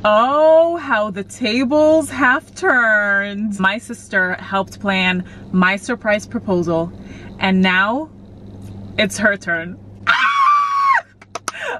Oh, how the tables have turned. My sister helped plan my surprise proposal, and now it's her turn.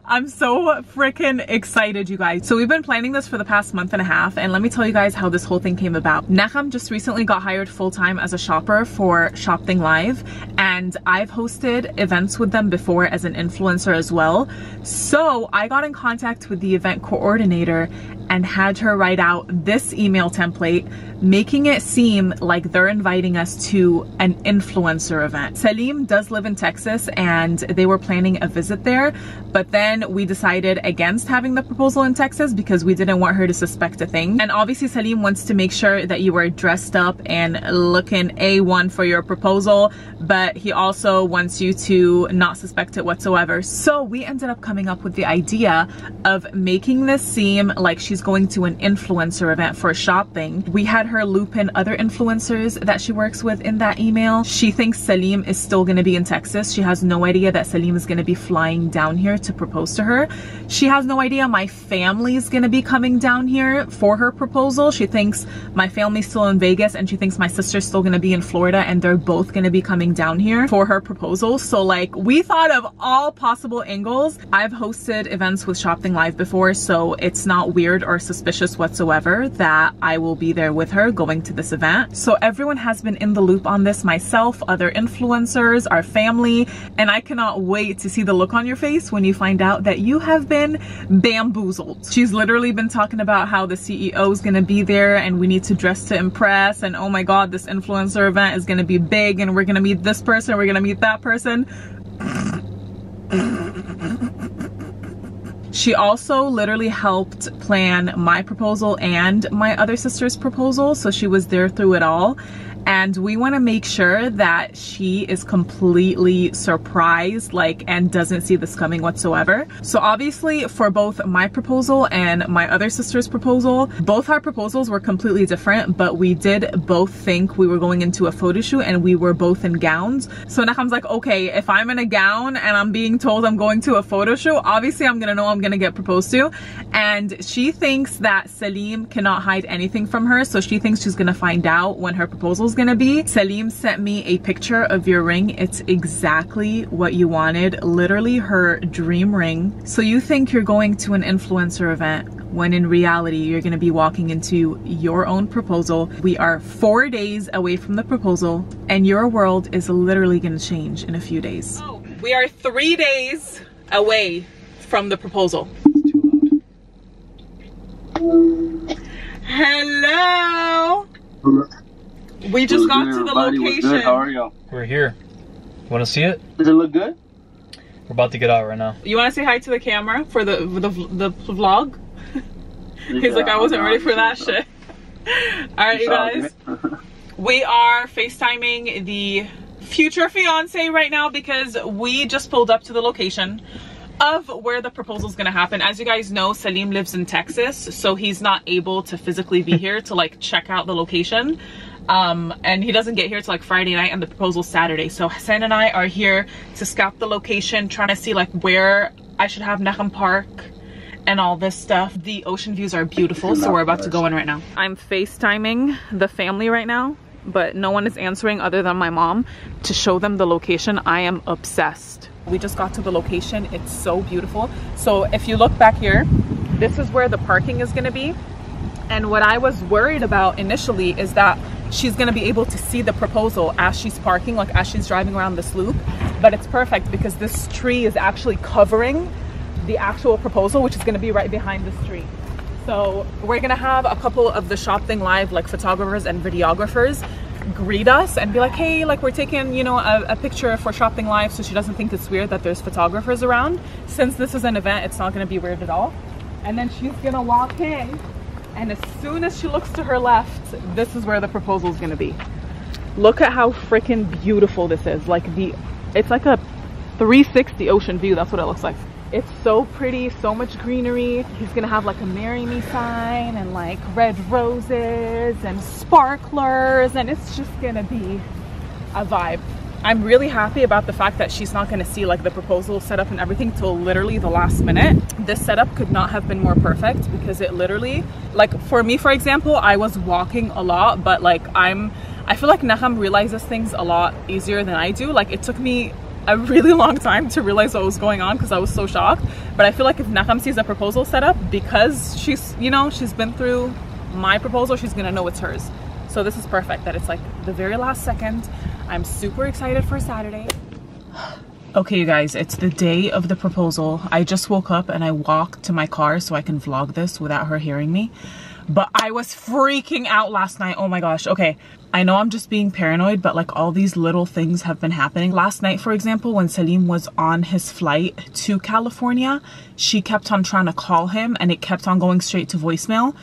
I'm so freaking excited, you guys. So we've been planning this for the past month and a half, and let me tell you guys how this whole thing came about. Nahum just recently got hired full-time as a shopper for Shopthing Live, and I've hosted events with them before as an influencer as well. So I got in contact with the event coordinator and had her write out this email template, making it seem like they're inviting us to an influencer event. Salim does live in Texas, and they were planning a visit there, but then we decided against having the proposal in Texas because we didn't want her to suspect a thing. And obviously Salim wants to make sure that you are dressed up and looking A1 for your proposal, but he also wants you to not suspect it whatsoever. So we ended up coming up with the idea of making this seem like she's going to an influencer event for Shopthing. We had her loop in other influencers that she works with in that email. She thinks Salim is still going to be in Texas. She has no idea that Salim is going to be flying down here to propose to her. She has no idea my family is going to be coming down here for her proposal. She thinks my family's still in Vegas, and she thinks my sister's still going to be in Florida, and they're both going to be coming down here for her proposal. So like, we thought of all possible angles. I've hosted events with Shopthing Live before, so it's not weird or suspicious whatsoever that I will be there with her going to this event. So everyone has been in the loop on this, myself, other influencers, our family, and I cannot wait to see the look on your face when you find out that you have been bamboozled. She's literally been talking about how the CEO is going to be there and we need to dress to impress, and oh my god, this influencer event is going to be big, and we're going to meet this person, we're going to meet that person. She also literally helped plan my proposal and my other sister's proposal, so she was there through it all. And we want to make sure that she is completely surprised, like, and doesn't see this coming whatsoever. So obviously for both my proposal and my other sister's proposal, both our proposals were completely different, but we did both think we were going into a photo shoot, and we were both in gowns. So Nahum's like, okay, if I'm in a gown and I'm being told I'm going to a photo shoot, obviously I'm gonna know I'm gonna get proposed to. And she thinks that Salim cannot hide anything from her, so she thinks she's gonna find out when her proposal gonna be. Salim sent me a picture of your ring. It's exactly what you wanted, literally her dream ring. So you think you're going to an influencer event when in reality you're going to be walking into your own proposal. We are 4 days away from the proposal, and your world is literally going to change in a few days. Oh, we are 3 days away from the proposal. Hello. We just got to the location. Good. How are y'all? We're here. You want to see it? Does it look good? We're about to get out right now. You want to say hi to the camera for the vlog? He's like, I wasn't ready for that shit. All right, you guys. We are FaceTiming the future fiance right now because we just pulled up to the location of where the proposal is going to happen. As you guys know, Salim lives in Texas, so he's not able to physically be here to like check out the location. And he doesn't get here till like Friday night, and the proposal's Saturday. So Hassan and I are here to scout the location, trying to see like where I should have Nahum park and all this stuff. The ocean views are beautiful, so we're about to go in right now. I'm FaceTiming the family right now, but no one is answering other than my mom to show them the location. I am obsessed. We just got to the location. It's so beautiful. So if you look back here, this is where the parking is going to be. And what I was worried about initially is that she's going to be able to see the proposal as she's parking, like as she's driving around this loop. But it's perfect because this tree is actually covering the actual proposal, which is going to be right behind this tree. So we're going to have a couple of the Shopthing Live like photographers and videographers greet us and be like, hey, like we're taking, you know, a picture for Shopthing Live, so she doesn't think it's weird that there's photographers around. Since this is an event, it's not going to be weird at all. And then she's going to walk in, and as soon as she looks to her left, this is where the proposal is going to be. Look at how freaking beautiful this is. Like it's like a 360 ocean view. That's what it looks like. It's so pretty, so much greenery. He's gonna have like a marry me sign and like red roses and sparklers, and it's just gonna be a vibe. I'm really happy about the fact that she's not gonna see like the proposal setup and everything till literally the last minute. This setup could not have been more perfect because it literally, like for me, for example, I was walking a lot, but like I feel like Naham realizes things a lot easier than I do. Like it took me a really long time to realize what was going on because I was so shocked. But I feel like if Naham sees a proposal setup, because she's, you know, she's been through my proposal, she's gonna know it's hers. So this is perfect that it's like the very last second. I'm super excited for Saturday. Okay, you guys, it's the day of the proposal. I just woke up and I walked to my car so I can vlog this without her hearing me. But I was freaking out last night. Oh my gosh. Okay, I know I'm just being paranoid, but like all these little things have been happening. Last night, for example, when Salim was on his flight to California, she kept on trying to call him and it kept on going straight to voicemail.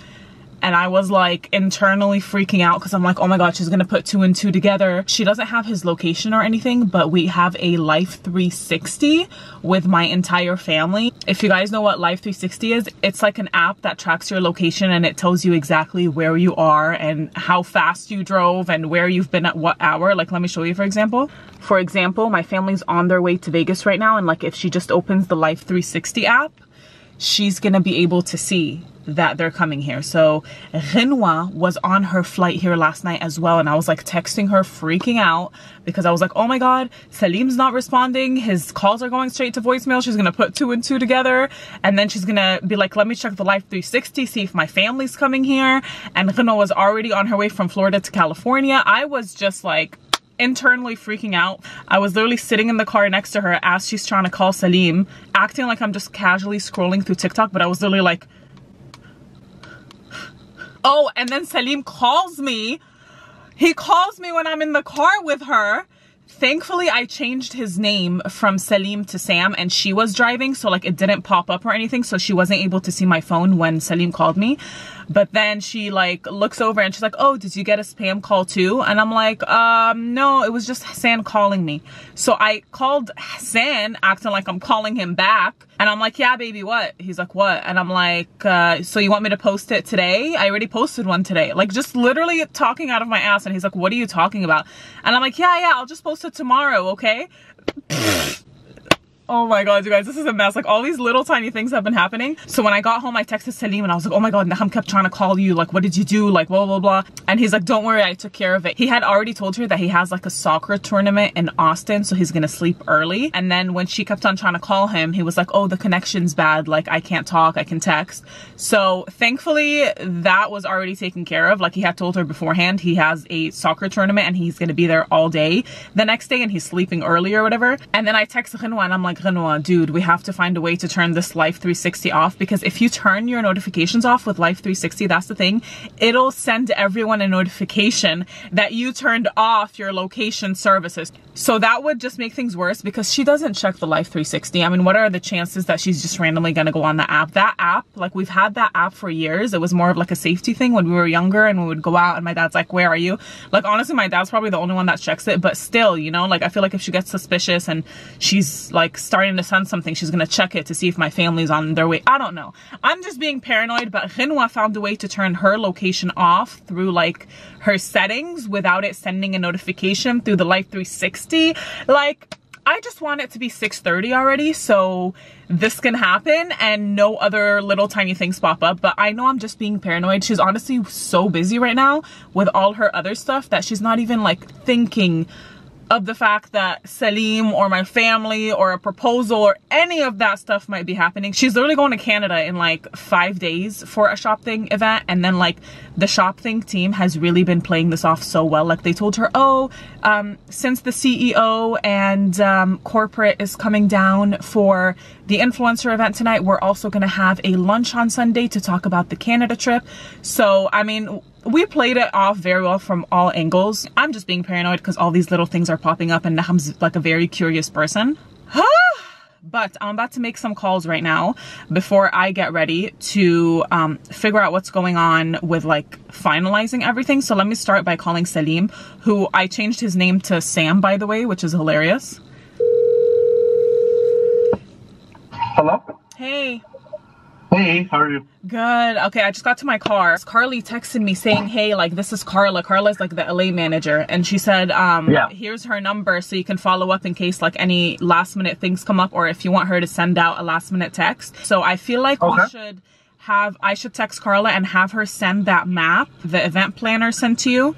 And I was like internally freaking out because I'm like, oh my god, she's gonna put 2 and 2 together. She doesn't have his location or anything, but we have a Life 360 with my entire family. If you guys know what Life 360 is, it's like an app that tracks your location and it tells you exactly where you are and how fast you drove and where you've been at what hour. Like, let me show you, for example. For example, my family's on their way to Vegas right now, and like if she just opens the Life 360 app, she's gonna be able to see that they're coming here. So Renwa was on her flight here last night as well, and I was like texting her freaking out because I was like, oh my god, Salim's not responding, his calls are going straight to voicemail, she's gonna put 2 and 2 together, and then she's gonna be like, let me check the Life 360, see if my family's coming here. And Renwa was already on her way from Florida to California. I was just like internally freaking out. I was literally sitting in the car next to her as she's trying to call Salim, acting like I'm just casually scrolling through TikTok, but I was literally like, oh, and then Salim calls me. He calls me when I'm in the car with her. Thankfully, I changed his name from Salim to Sam, and she was driving, so like it didn't pop up or anything, so she wasn't able to see my phone when Salim called me. But then she like looks over and she's like, oh, did you get a spam call too? And I'm like, no, it was just Hassan calling me. So I called Hassan, acting like I'm calling him back. And I'm like, yeah, baby, what? He's like, what? And I'm like, so you want me to post it today? I already posted one today. Like just literally talking out of my ass. And he's like, what are you talking about? And I'm like, yeah, I'll just post it tomorrow, okay? Oh my god, you guys, this is a mess. Like all these little tiny things have been happening. So when I got home, I texted Salim and I was like, oh my god, Naham kept trying to call you. Like, what did you do? Like, blah, blah, blah. And he's like, don't worry, I took care of it. He had already told her that he has like a soccer tournament in Austin, so he's gonna sleep early. And then when she kept on trying to call him, he was like, oh, the connection's bad. Like, I can't talk, I can text. So thankfully, that was already taken care of. Like he had told her beforehand, he has a soccer tournament and he's gonna be there all day the next day and he's sleeping early or whatever. And then I texted Renwa and I'm like, Renwa, dude, we have to find a way to turn this Life 360 off, because if you turn your notifications off with Life 360, that's the thing, it'll send everyone a notification that you turned off your location services. So that would just make things worse because she doesn't check the Life 360. I mean, what are the chances that she's just randomly gonna go on the app? That app, like we've had that app for years. It was more of like a safety thing when we were younger and we would go out and my dad's like, where are you? Like honestly, my dad's probably the only one that checks it, but still, you know, like I feel like if she gets suspicious and she's like starting to send something, she's gonna check it to see if my family's on their way. I don't know. I'm just being paranoid, but Renwa found a way to turn her location off through like her settings without it sending a notification through the Life 360. Like, I just want it to be 6:30 already so this can happen and no other little tiny things pop up. But I know I'm just being paranoid. She's honestly so busy right now with all her other stuff that she's not even like thinking of the fact that Salim or my family or a proposal or any of that stuff might be happening. She's literally going to Canada in like 5 days for a Shop Thing event, and then like the Shop Thing team has really been playing this off so well. Like they told her, oh, since the CEO and corporate is coming down for the influencer event tonight, we're also going to have a lunch on Sunday to talk about the Canada trip. So I mean, we played it off very well from all angles. I'm just being paranoid because all these little things are popping up and Naham's like a very curious person. But I'm about to make some calls right now before I get ready to figure out what's going on with like finalizing everything. So let me start by calling Salim, who I changed his name to Sam, by the way, which is hilarious. Hello? Hey. Hey, how are you? Good. Okay, I just got to my car. Carly texted me saying, hey, like, this is Carla. Carla's like the LA manager. And she said, here's her number so you can follow up in case like any last minute things come up or if you want her to send out a last minute text. So I feel like I should text Carla and have her send that map the event planner sent to you.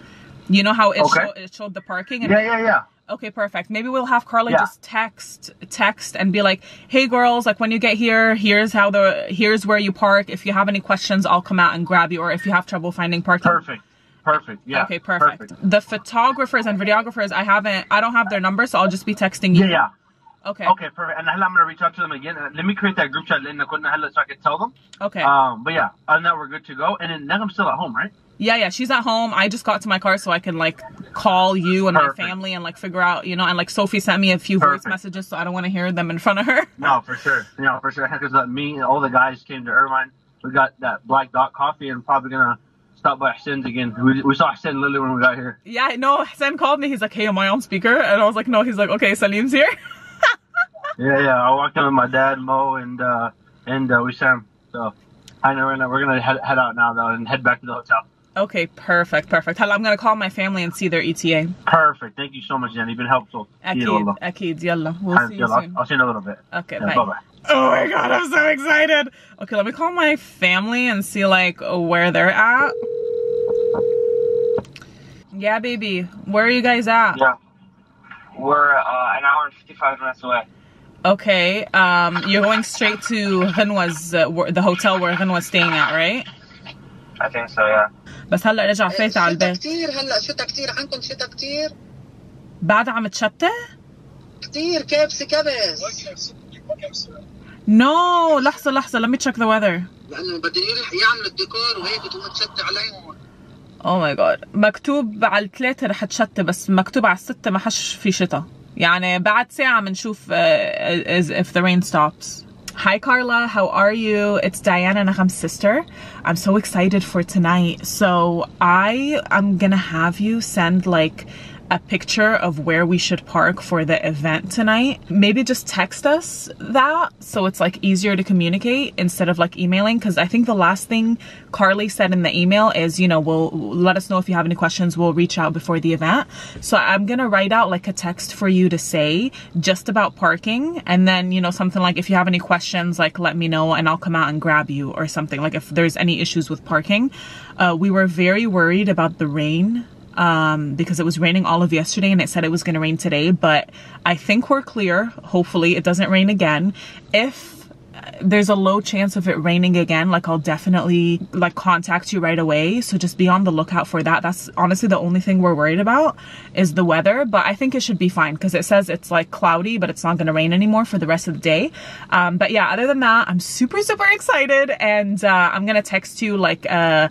You know how it showed the parking? And Yeah. Okay, perfect. Maybe we'll have Carla just text and be like, hey girls, like when you get here, here's where you park. If you have any questions, I'll come out and grab you, or if you have trouble finding parking. Perfect. Yeah. Okay, perfect. The photographers and videographers, I don't have their number, so I'll just be texting you. Yeah. Okay, perfect. And I'm gonna reach out to them again. Let me create that group chat so I can tell them. Okay. But yeah, other than that, we're good to go. And then Nagham's still at home, right? Yeah, she's at home. I just got to my car so I can like call you and my family and like figure out, you know, and like Sophie sent me a few voice messages, so I don't want to hear them in front of her. No, for sure. Because me and all the guys came to Irvine. We got that Black Dot coffee and probably gonna stop by Hassan's again. We saw Hassan literally when we got here. Yeah, I know. Hassan called me. He's like, hey, am I on speaker? And I was like, no. He's like, okay, Salim's here. Yeah. I walked in with my dad, Mo, and Wissam. So I know we're gonna head out now though and head back to the hotel. Okay, perfect. I'm gonna call my family and see their ETA. Perfect. Thank you so much, Jen. You've been helpful. Akid. Yalla. We'll see you soon. I'll see you in a little bit. Okay, bye. Bye. Oh my god, I'm so excited. Okay, let me call my family and see like where they're at. Yeah, baby. Where are you guys at? Yeah. We're an hour and 55 minutes away. Okay, you're going straight to Ghanwa's, the hotel where Ghanwa's staying at, right? I think so, yeah. بس هلا رجع فايت على البيت. كتير هلا شتا كتير عندكم شتا كتير؟ بعد عم تشتى؟ كتير كبسة كبس. No, لحظة let me check the weather. لأنه بدهم يعملوا الديكور وهيك بتقوم تشتى عليهم. Oh my god. مكتوب على الثلاثة رح تشتى بس مكتوب على الستة ما حش في شتا. يعني بعد ساعة بنشوف if the rain stops. Hi Carla, how are you? It's Diana Nagham's sister. I'm so excited for tonight. So I'm gonna have you send like a picture of where we should park for the event tonight. Maybe just text us that so it's like easier to communicate instead of like emailing, because I think the last thing Carly said in the email is, you know, we'll let us know if you have any questions, we'll reach out before the event. So I'm gonna write out like a text for you to say just about parking, and then, you know, something like if you have any questions, like let me know and I'll come out and grab you, or something like if there's any issues with parking. We were very worried about the rain because it was raining all of yesterday and it said it was going to rain today, but I think we're clear. Hopefully it doesn't rain again. If there's a low chance of it raining again, like I'll definitely like contact you right away, so just be on the lookout for that. That's honestly the only thing we're worried about is the weather, but I think it should be fine because it says it's like cloudy but it's not going to rain anymore for the rest of the day. But yeah, other than that, I'm super excited, and I'm gonna text you like a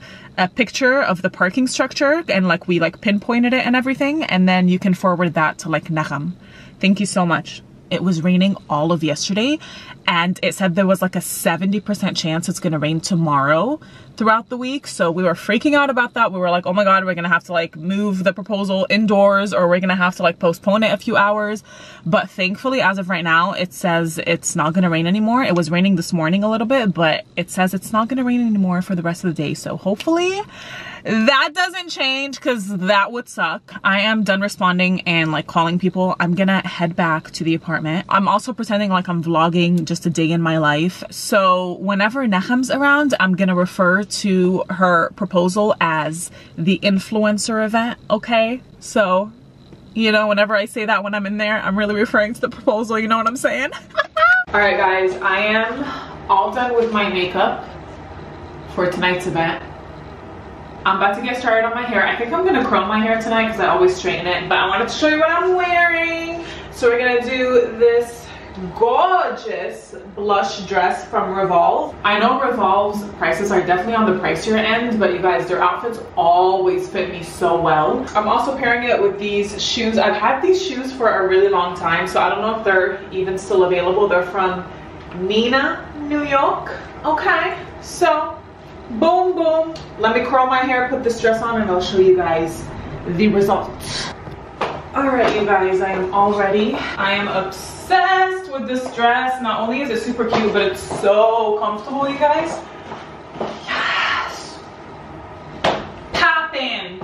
picture of the parking structure, and like we like pinpointed it and everything, and then you can forward that to like Nagham. Thank you so much. It was raining all of yesterday, and it said there was like a 70% chance it's gonna rain tomorrow throughout the week. So we were freaking out about that. We were like, oh my god, we're gonna have to like move the proposal indoors, or we're gonna have to like postpone it a few hours. But thankfully, as of right now, it says it's not gonna rain anymore. It was raining this morning a little bit, but it says it's not gonna rain anymore for the rest of the day. So hopefully that doesn't change, because that would suck. I am done responding and like calling people. I'm gonna head back to the apartment. I'm also pretending like I'm vlogging just a day in my life. So whenever Nagham's around, I'm gonna refer to her proposal as the influencer event, okay? So, you know, whenever I say that when I'm in there, I'm really referring to the proposal, you know what I'm saying? All right guys, I am all done with my makeup for tonight's event. I'm about to get started on my hair. I think I'm gonna curl my hair tonight because I always straighten it, but I wanted to show you what I'm wearing. So we're gonna do this gorgeous blush dress from Revolve. I know Revolve's prices are definitely on the pricier end, but you guys, their outfits always fit me so well. I'm also pairing it with these shoes. I've had these shoes for a really long time, so I don't know if they're even still available. They're from Nina, New York. Okay, so boom boom, let me curl my hair, put this dress on, and I'll show you guys the result. All right you guys, I am all ready. I am obsessed with with this dress. Not only is it super cute, but it's so comfortable, you guys. Yes. Tap in.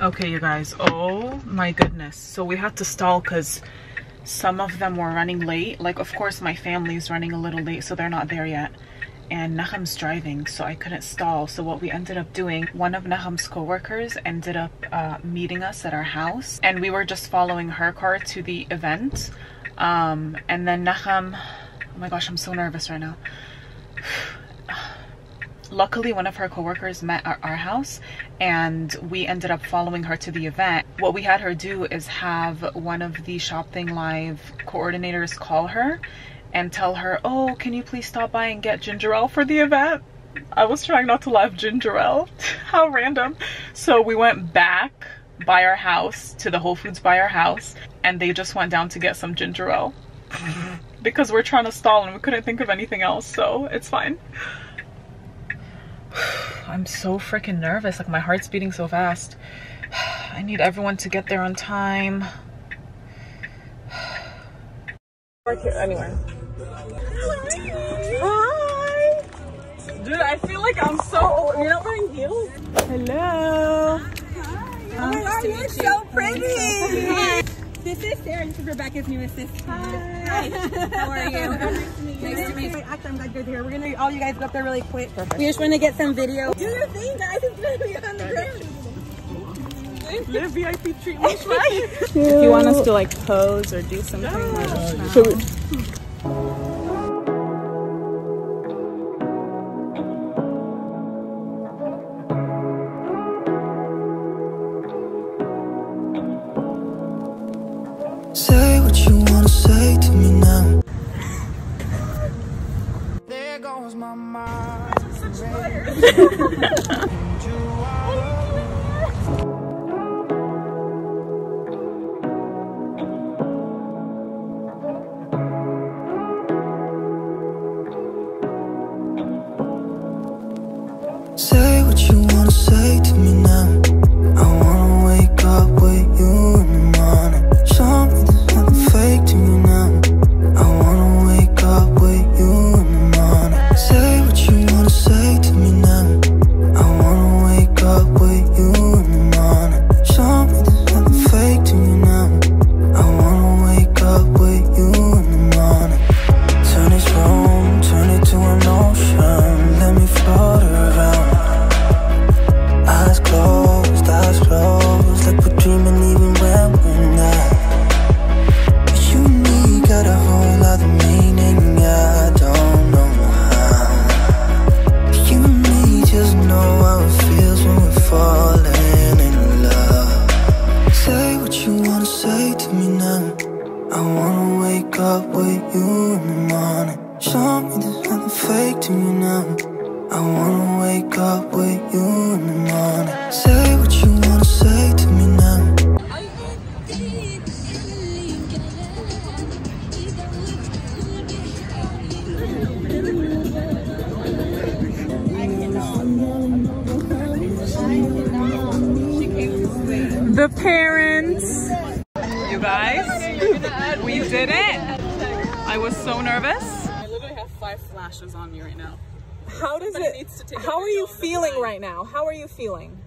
Okay, you guys, oh my goodness. So we had to stall because some of them were running late. Like, of course, my family's running a little late, so they're not there yet. And Naham's driving, so I couldn't stall. So what we ended up doing, one of Naham's co-workers ended up meeting us at our house. And we were just following her car to the event. And then Naham, oh my gosh, I'm so nervous right now. Luckily, one of her coworkers met at our house and we ended up following her to the event. What we had her do is have one of the Shopthing Live coordinators call her and tell her, oh, can you please stop by and get ginger ale for the event? I was trying not to laugh. Ginger ale. How random. So we went back by our house to the Whole Foods by our house and they just went down to get some ginger ale because we're trying to stall and we couldn't think of anything else, so it's fine. I'm so freaking nervous. Like, my heart's beating so fast. I need everyone to get there on time. Anyway. Hi! Dude, I feel like I'm so old. You're not wearing heels? Hello! Hi. Oh my god, you're so pretty! This is Sarah, this is Rebecca's new assistant. Hi. How are you? Nice to meet you. Nice to meet you. Actually, I'm glad you're here. We're gonna all you guys go up there really quick. Perfect. We just want to get some video. Do your thing, guys. It's gonna be on the ground. Live VIP treatment, right? If you want us to like pose or do something, say what you wanna say to me now. There goes my mind. Say what you wanna say to me now. I wanna wake up with you in the morning. Show me there's nothing fake to me now. I wanna wake up with you in the morning. Say what you wanna say to me now. I wanna wake up with you in the morning. Show me there's nothing fake to me now. I wanna wake up with you in the morning. Turn this room, turn it to an ocean. Let me float around. Eyes closed, like we're dreaming even when we're not. You and me got a whole other meaning, I don't know how. You and me just know how it feels when we're falling in love. Say what you wanna say to me now. I wanna wake up with you in the morning. Show me there's nothing fake to me now. I wanna wake up with you in the morning. Say what you wanna say to me now. The parents. You guys, we did it. I was so nervous. I literally have 5 flashes on me right now. How does it? How are you feeling right now? How are you feeling?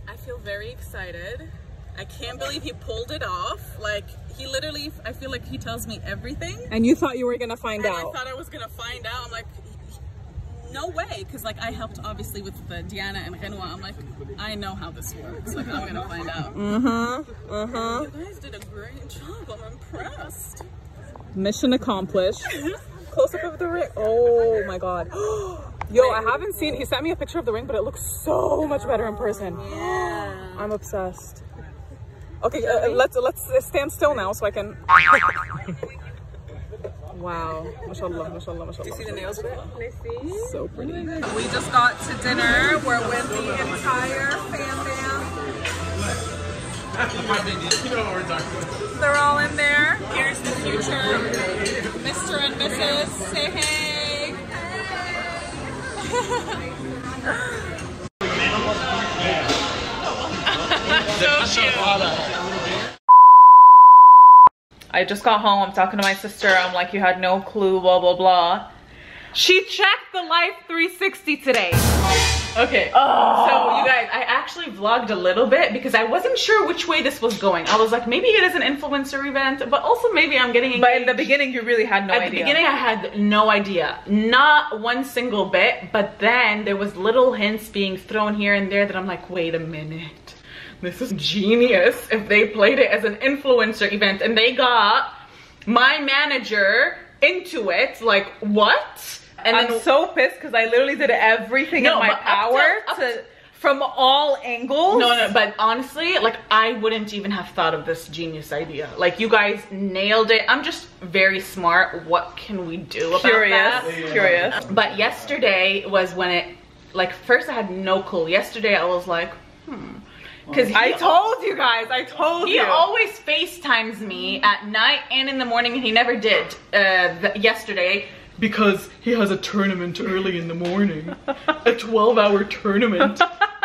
I feel very excited. I can't believe he pulled it off. Like, he literally, I feel like he tells me everything. And you thought you were gonna find out. I thought I was gonna find out. I'm like, no way, because like I helped obviously with the Diana and Renwa. I'm like, I know how this works. Like I'm gonna find out. You guys did a great job. I'm impressed. Mission accomplished. Close up of the ring. Oh my god. Yo, I haven't seen. He sent me a picture of the ring, but it looks so much better in person. Yeah. I'm obsessed. Okay, let's stand still now so I can. Wow, mashallah, mashallah, mashallah. Do you see the nails of it? Let's see. So pretty. We just got to dinner. We're with the entire fam. They're all in there. Here's the future Mr. and Mrs. Say hey. So cute. I just got home. I'm talking to my sister. I'm like, you had no clue, blah, blah, blah. She checked the Life 360 today. Okay, so you guys, I actually vlogged a little bit because I wasn't sure which way this was going. I was like, maybe it is an influencer event, but also maybe I'm getting engaged. But in the beginning, you really had no idea. At the beginning, I had no idea. Not one single bit, but then there was little hints being thrown here and there that I'm like, wait a minute. This is genius if they played it as an influencer event and they got my manager into it. Like, what? And I'm so pissed because I literally did everything in my power from all angles. No, but honestly, like I wouldn't even have thought of this genius idea. Like you guys nailed it. I'm just very smart. What can we do about that? Curious. But yesterday was when it, like first I had no clue. Yesterday I was like, because I told you guys, he always FaceTimes me at night and in the morning, and he never did yesterday. Because he has a tournament early in the morning, a 12-hour tournament,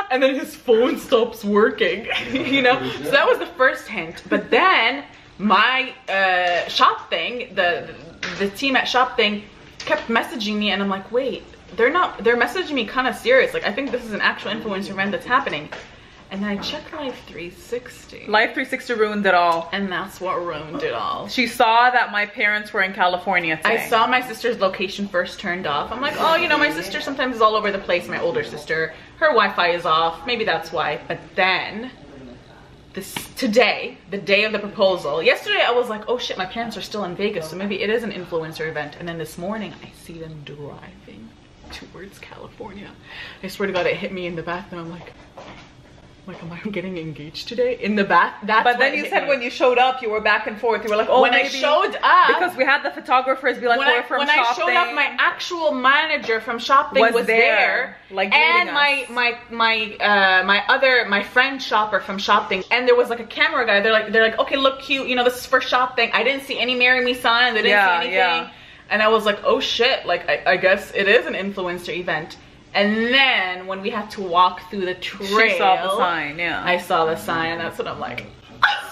and then his phone stops working, you know? So that was the first hint. But then my shop thing, the team at shop thing kept messaging me, and I'm like, wait, they're messaging me kind of serious. Like, I think this is an actual influencer event that's happening. And then I checked Life 360. Life 360 ruined it all. And that's what ruined it all. She saw that my parents were in California today. I saw my sister's location first turned off. I'm like, oh, you know, my sister sometimes is all over the place, my older sister. Her Wi-Fi is off. Maybe that's why. But then, today, the day of the proposal, yesterday I was like, oh shit, my parents are still in Vegas, so maybe it is an influencer event. And then this morning, I see them driving towards California. I swear to God, it hit me in the bathroom. I'm like, am I getting engaged today? In the bath? But then you said when you showed up, you were back and forth. You were like, oh, when maybe. I showed up. Because we had the photographers be like, we're from Shop Thing. When I showed up, my actual manager from Shop Thing was there. Like, and my friend shopper from Shop Thing. And there was like a camera guy. They're like, okay, look cute. You know, this is for Shop Thing. I didn't see any Marry Me sign. They didn't see anything. Yeah. And I was like, oh shit. Like, I guess it is an influencer event. And then when we had to walk through the trail, she saw the sign. Yeah, I saw the sign, and that's what I'm like.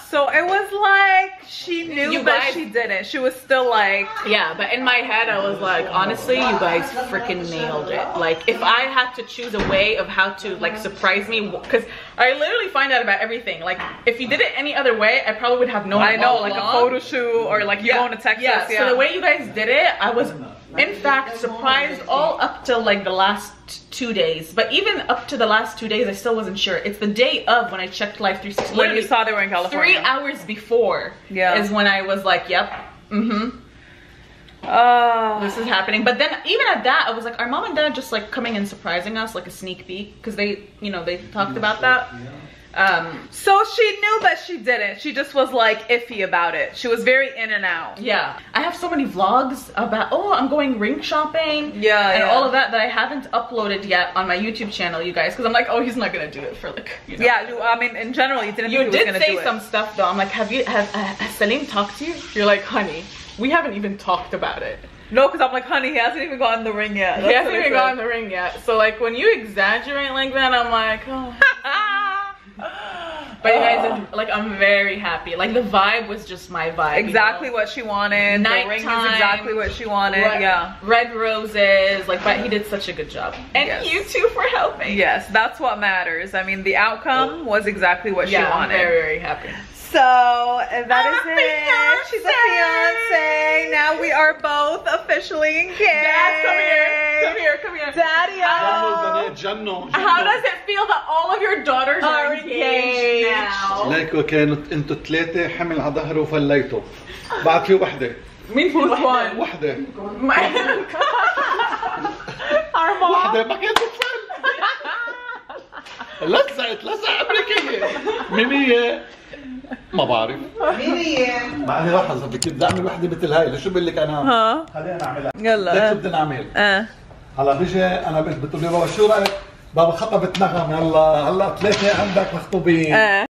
So it was like she knew, but she didn't. She was still like, yeah. But in my head, I was like, honestly, you guys freaking nailed it. Like, if I had to choose a way of how to like surprise me, because I literally find out about everything. Like, if you did it any other way, I probably would have known. I know, like a photo shoot or like you going to Texas. Yeah. So the way you guys did it, I was in fact surprised all up to like the last 2 days. But even up to the last 2 days, I still wasn't sure. It's the day of when I checked Life 360. When you saw they were in California. 3 hours before is when I was like, yep, this is happening. But then even at that, I was like, are mom and dad just like coming and surprising us, like a sneak peek? Because they, you know, they talked about that. So she knew, but she didn't. She just was like iffy about it. She was very in and out. Yeah. I have so many vlogs about, oh, I'm going ring shopping. Yeah. And all of that I haven't uploaded yet on my YouTube channel, you guys. Because I'm like, oh, he's not going to do it for like, you know. Yeah, I mean, in general, you didn't think he was going to do it. You did say some stuff though. I'm like, has Salim talked to you? You're like, honey, we haven't even talked about it. No, because I'm like, honey, he hasn't even gotten the ring yet. He hasn't even gotten the ring yet. So like, when you exaggerate like that, I'm like, oh. But you guys, like, I'm very happy. Like, the vibe was just my vibe. Exactly what she wanted. The ring is exactly what she wanted. Red roses. Like, but he did such a good job. And you too for helping. Yes, that's what matters. I mean, the outcome was exactly what she wanted. I'm very, very happy. So that is it. She's a fiance. Now we are both officially engaged. Dad, come here. Come here. Daddy. How does it feel that all of your daughters are engaged now? ليكو كانت انتوا ثلاثة حمل على ظهره وفليتوا. بعد في وحدة. مين فوز وان؟ وحدة. أربعة. وحدة ما كانت تفل. لزقت أمريكية. مين هي؟ ما بعرف. مين هي؟ بعدني لحظة بدي أعمل وحدة مثل هاي، لشو بقول لك أنا؟ ها. خلينا نعملها. يلا. ليك شو بدنا نعمل؟ هلا بيجي أنا بتقول لي بابا شو رأيك؟ بابا خطبت نغم هلا 3 عندك مخطوبين.